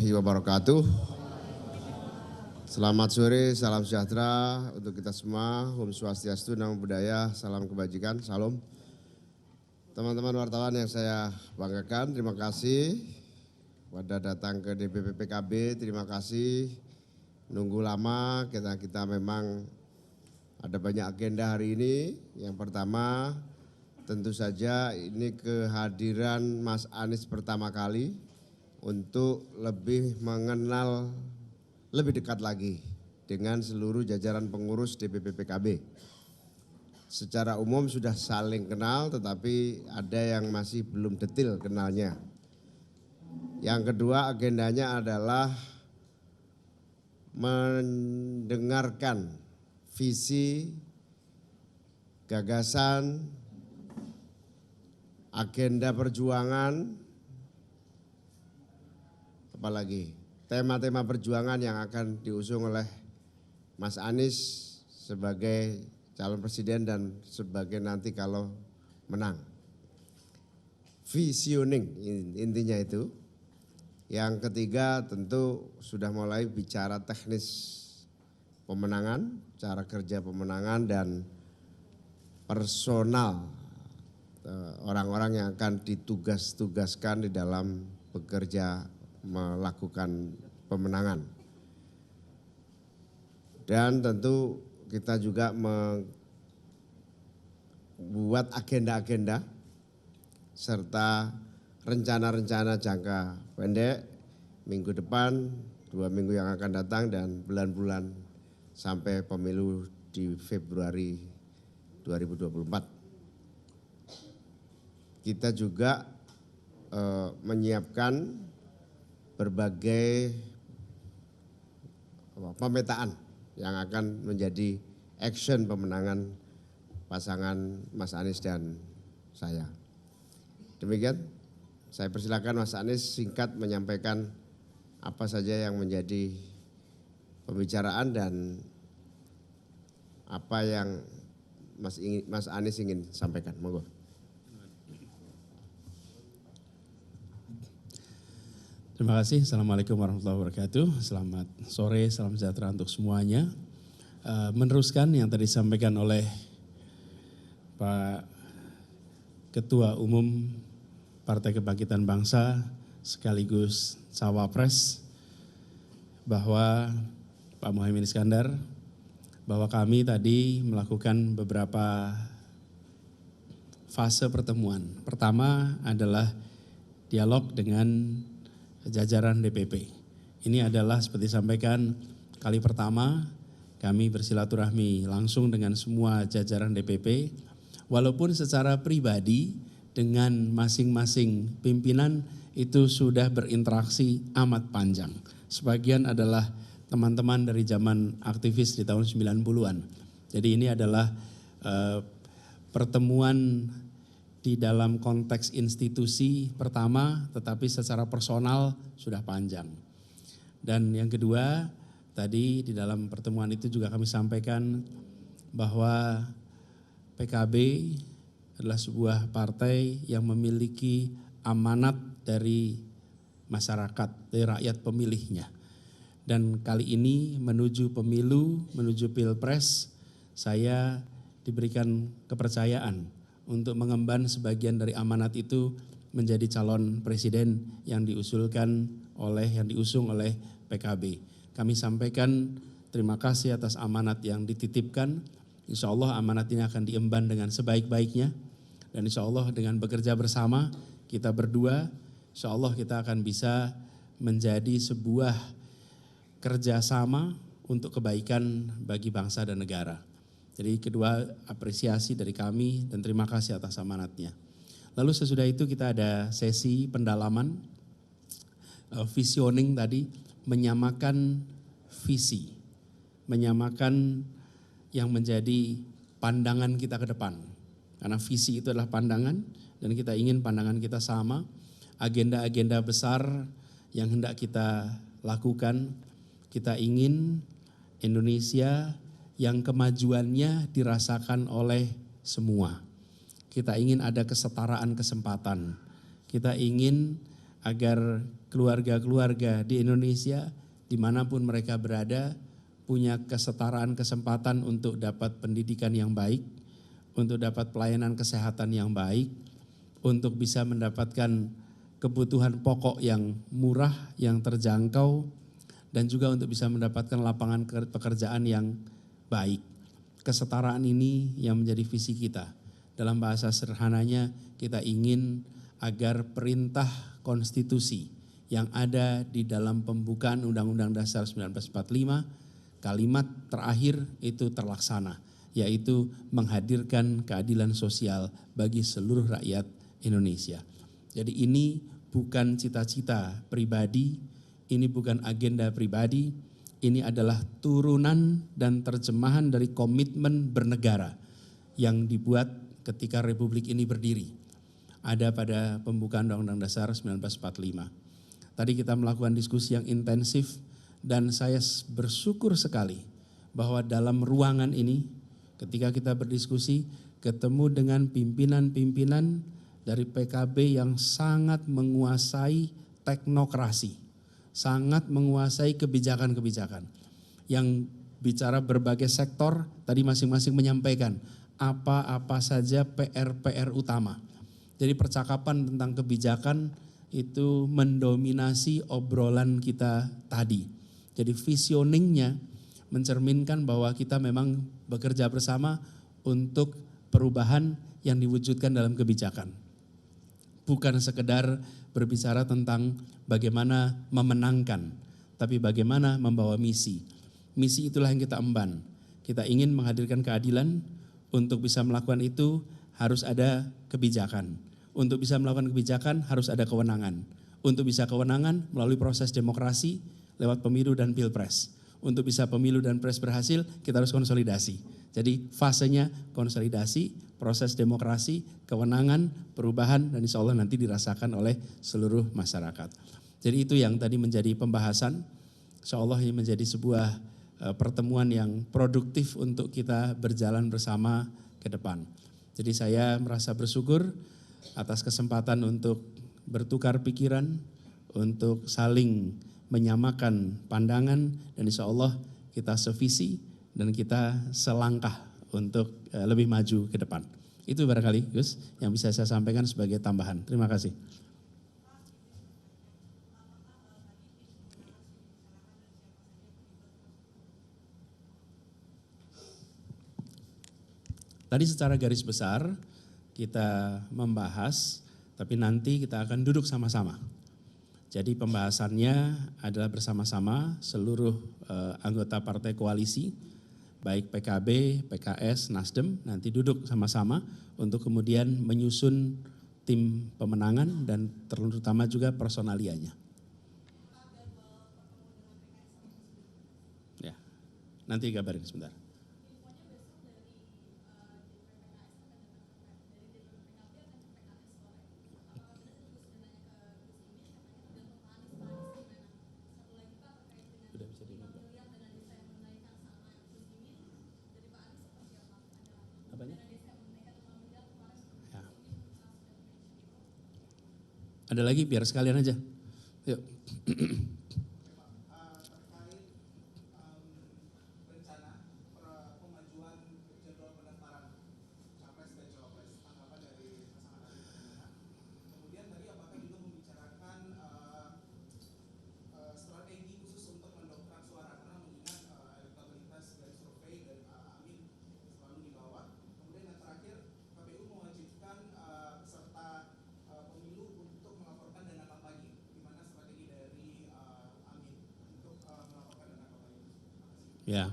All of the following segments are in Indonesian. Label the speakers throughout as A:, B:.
A: warahmatullahi wabarakatuh. Selamat sore, salam sejahtera untuk kita semua. Om Swastiastu, Namo Buddhaya, salam kebajikan, salam. Teman-teman wartawan yang saya banggakan, terima kasih pada datang ke DPP PKB, terima kasih. Nunggu lama, kita memang ada banyak agenda hari ini. Yang pertama, tentu saja ini kehadiran Mas Anies pertama kali untuk lebih mengenal lebih dekat lagi dengan seluruh jajaran pengurus DPP PKB. Secara umum sudah saling kenal, tetapi ada yang masih belum detail kenalnya. Yang kedua agendanya adalah mendengarkan visi, gagasan, agenda perjuangan, apalagi tema-tema perjuangan yang akan diusung oleh Mas Anies sebagai calon presiden dan sebagai nanti kalau menang. Visioning intinya itu. Yang ketiga tentu sudah mulai bicara teknis pemenangan, cara kerja pemenangan dan personal orang-orang yang akan ditugaskan di dalam bekerja melakukan pemenangan. Dan tentu kita juga membuat agenda-agenda serta rencana-rencana jangka pendek minggu depan, 2 minggu yang akan datang dan bulan-bulan sampai pemilu di Februari 2024. Kita juga menyiapkan berbagai pemetaan yang akan menjadi action pemenangan pasangan Mas Anies dan saya. Demikian, saya persilakan Mas Anies singkat menyampaikan apa saja yang menjadi pembicaraan dan apa yang Mas Anies ingin sampaikan. Monggo.
B: Terima kasih. Assalamualaikum warahmatullahi wabarakatuh. Selamat sore, salam sejahtera untuk semuanya. Meneruskan yang tadi disampaikan oleh Pak Ketua Umum Partai Kebangkitan Bangsa sekaligus Cawapres bahwa Pak Muhaimin Iskandar, bahwa kami tadi melakukan beberapa fase pertemuan. Pertama adalah dialog dengan jajaran DPP. Ini adalah seperti disampaikan kali pertama kami bersilaturahmi langsung dengan semua jajaran DPP, walaupun secara pribadi dengan masing-masing pimpinan itu sudah berinteraksi amat panjang. Sebagian adalah teman-teman dari zaman aktivis di tahun 90-an. Jadi ini adalah pertemuan di dalam konteks institusi pertama, tetapi secara personal sudah panjang. Dan yang kedua, tadi di dalam pertemuan itu juga kami sampaikan bahwa PKB adalah sebuah partai yang memiliki amanat dari masyarakat, dari rakyat pemilihnya. Dan kali ini menuju pemilu, menuju pilpres, saya diberikan kepercayaan untuk mengemban sebagian dari amanat itu menjadi calon presiden yang diusung oleh PKB. Kami sampaikan terima kasih atas amanat yang dititipkan. Insya Allah amanat ini akan diemban dengan sebaik-baiknya. Dan insya Allah dengan bekerja bersama kita berdua, insya Allah kita akan bisa menjadi sebuah kerjasama untuk kebaikan bagi bangsa dan negara. Jadi kedua, apresiasi dari kami dan terima kasih atas amanatnya. Lalu sesudah itu kita ada sesi pendalaman, visioning tadi, menyamakan visi, menyamakan yang menjadi pandangan kita ke depan. Karena visi itu adalah pandangan dan kita ingin pandangan kita sama, agenda-agenda besar yang hendak kita lakukan, kita ingin Indonesia yang kemajuannya dirasakan oleh semua. Kita ingin ada kesetaraan kesempatan. Kita ingin agar keluarga-keluarga di Indonesia dimanapun mereka berada punya kesetaraan kesempatan untuk dapat pendidikan yang baik, untuk dapat pelayanan kesehatan yang baik, untuk bisa mendapatkan kebutuhan pokok yang murah, yang terjangkau, dan juga untuk bisa mendapatkan lapangan pekerjaan yang baik. Kesetaraan ini yang menjadi visi kita. Dalam bahasa sederhananya, kita ingin agar perintah konstitusi yang ada di dalam pembukaan Undang-Undang Dasar 1945, kalimat terakhir itu terlaksana, yaitu menghadirkan keadilan sosial bagi seluruh rakyat Indonesia. Jadi ini bukan cita-cita pribadi, ini bukan agenda pribadi, ini adalah turunan dan terjemahan dari komitmen bernegara yang dibuat ketika Republik ini berdiri. Ada pada pembukaan Undang-Undang Dasar 1945. Tadi kita melakukan diskusi yang intensif dan saya bersyukur sekali bahwa dalam ruangan ini ketika kita berdiskusi ketemu dengan pimpinan-pimpinan dari PKB yang sangat menguasai teknokrasi, sangat menguasai kebijakan-kebijakan. Yang bicara berbagai sektor, tadi masing-masing menyampaikan apa-apa saja PR-PR utama. Jadi percakapan tentang kebijakan itu mendominasi obrolan kita tadi. Jadi visioningnya mencerminkan bahwa kita memang bekerja bersama untuk perubahan yang diwujudkan dalam kebijakan. Bukan sekedar berbicara tentang bagaimana memenangkan, tapi bagaimana membawa misi. Misi itulah yang kita emban. Kita ingin menghadirkan keadilan, untuk bisa melakukan itu harus ada kebijakan. Untuk bisa melakukan kebijakan harus ada kewenangan. Untuk bisa kewenangan melalui proses demokrasi lewat pemilu dan pilpres. Untuk bisa pemilu dan pilpres berhasil kita harus konsolidasi. Jadi fasenya konsolidasi, proses demokrasi, kewenangan, perubahan dan insya Allah nanti dirasakan oleh seluruh masyarakat. Jadi itu yang tadi menjadi pembahasan. Insya Allah ini menjadi sebuah pertemuan yang produktif untuk kita berjalan bersama ke depan. Jadi saya merasa bersyukur atas kesempatan untuk bertukar pikiran, untuk saling menyamakan pandangan dan insya Allah kita sevisi dan kita selangkah untuk lebih maju ke depan. Itu barangkali Gus yang bisa saya sampaikan sebagai tambahan. Terima kasih. Tadi secara garis besar kita membahas, tapi nanti kita akan duduk sama-sama. Jadi pembahasannya adalah bersama-sama seluruh anggota partai koalisi, baik PKB, PKS, Nasdem, nanti duduk sama-sama untuk kemudian menyusun tim pemenangan dan terutama juga personalianya. Ya, nanti kabarin sebentar. Ya. Ada lagi biar sekalian aja. Yuk. Ya.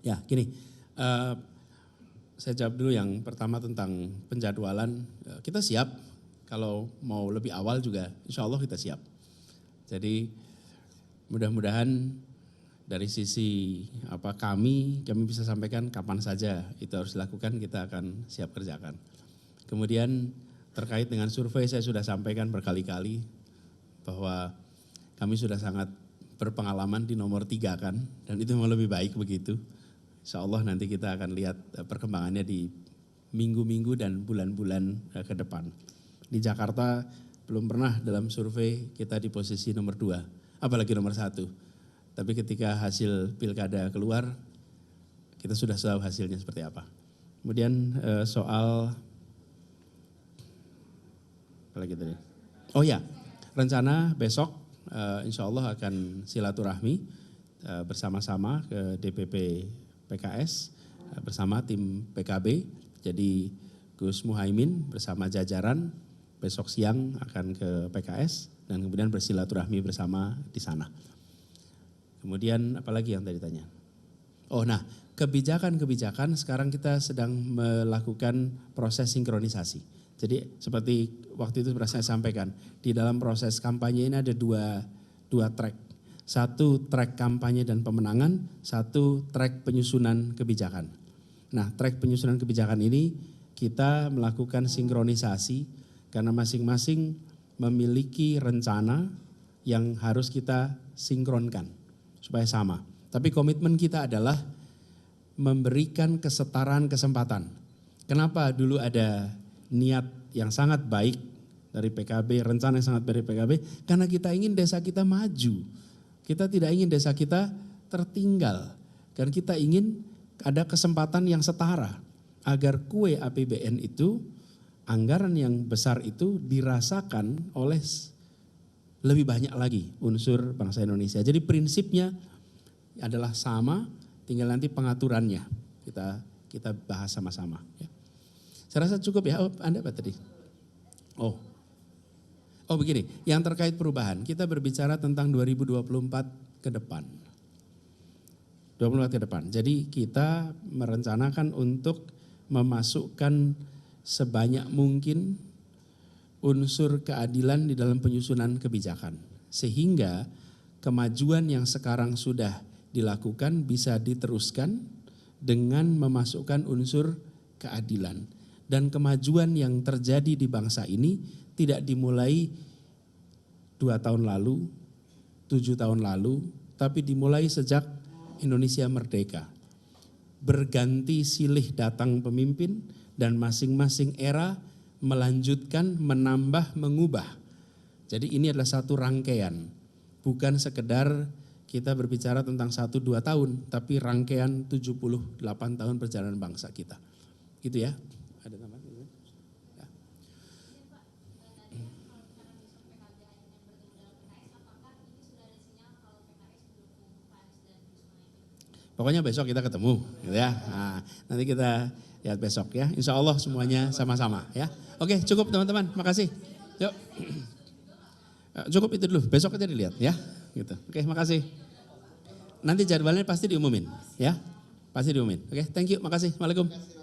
B: Ya, gini. Saya jawab dulu yang pertama tentang penjadwalan. Kita siap, kalau mau lebih awal juga insya Allah kita siap. Jadi mudah-mudahan dari sisi kami bisa sampaikan kapan saja itu harus dilakukan, kita akan siap kerjakan. Kemudian terkait dengan survei saya sudah sampaikan berkali-kali bahwa kami sudah sangat berpengalaman di nomor 3 kan, dan itu memang lebih baik begitu. Insya Allah nanti kita akan lihat perkembangannya di minggu-minggu dan bulan-bulan ke depan. Di Jakarta belum pernah dalam survei kita di posisi nomor 2, apalagi nomor 1. Tapi ketika hasil pilkada keluar, kita sudah tahu hasilnya seperti apa. Kemudian soal, apa lagi tadi? Oh ya, rencana besok insya Allah akan silaturahmi bersama-sama ke DPP PKS bersama tim PKB. Jadi Gus Muhaimin bersama jajaran besok siang akan ke PKS dan kemudian bersilaturahmi bersama di sana. Kemudian apalagi yang tadi tanya? Oh nah, kebijakan-kebijakan sekarang kita sedang melakukan proses sinkronisasi. Jadi seperti waktu itu saya sampaikan, di dalam proses kampanye ini ada dua track. Satu track kampanye dan pemenangan, satu track penyusunan kebijakan. Nah, track penyusunan kebijakan ini kita melakukan sinkronisasi karena masing-masing memiliki rencana yang harus kita sinkronkan supaya sama. Tapi komitmen kita adalah memberikan kesetaraan kesempatan. Kenapa dulu ada niat yang sangat baik dari PKB, rencana yang sangat baik dari PKB, karena kita ingin desa kita maju. Kita tidak ingin desa kita tertinggal. Dan kita ingin ada kesempatan yang setara agar kue APBN itu, anggaran yang besar itu dirasakan oleh lebih banyak lagi unsur bangsa Indonesia. Jadi prinsipnya adalah sama, tinggal nanti pengaturannya kita bahas sama-sama. Ya. Saya rasa cukup ya. Oh, Anda apa tadi? Oh begini, yang terkait perubahan, kita berbicara tentang 2024 ke depan. 24 ke depan. Jadi kita merencanakan untuk memasukkan sebanyak mungkin unsur keadilan di dalam penyusunan kebijakan. Sehingga kemajuan yang sekarang sudah dilakukan bisa diteruskan dengan memasukkan unsur keadilan. Dan kemajuan yang terjadi di bangsa ini tidak dimulai 2 tahun lalu, 7 tahun lalu, tapi dimulai sejak Indonesia merdeka. Berganti silih datang pemimpin dan masing-masing era melanjutkan, menambah, mengubah. Jadi ini adalah satu rangkaian, bukan sekedar kita berbicara tentang 1-2 tahun, tapi rangkaian 78 tahun perjalanan bangsa kita. Gitu ya. Ada tambahan? Ya. Pokoknya besok kita ketemu, gitu ya. Nah, nanti kita lihat besok ya. Insya Allah semuanya sama-sama ya. Oke, cukup teman-teman, makasih. Yuk. Cukup itu dulu, besok aja dilihat ya. Gitu. Oke, makasih. Nanti jadwalnya pasti diumumin ya. Pasti diumumin. Oke, thank you, makasih. Waalaikumsalam.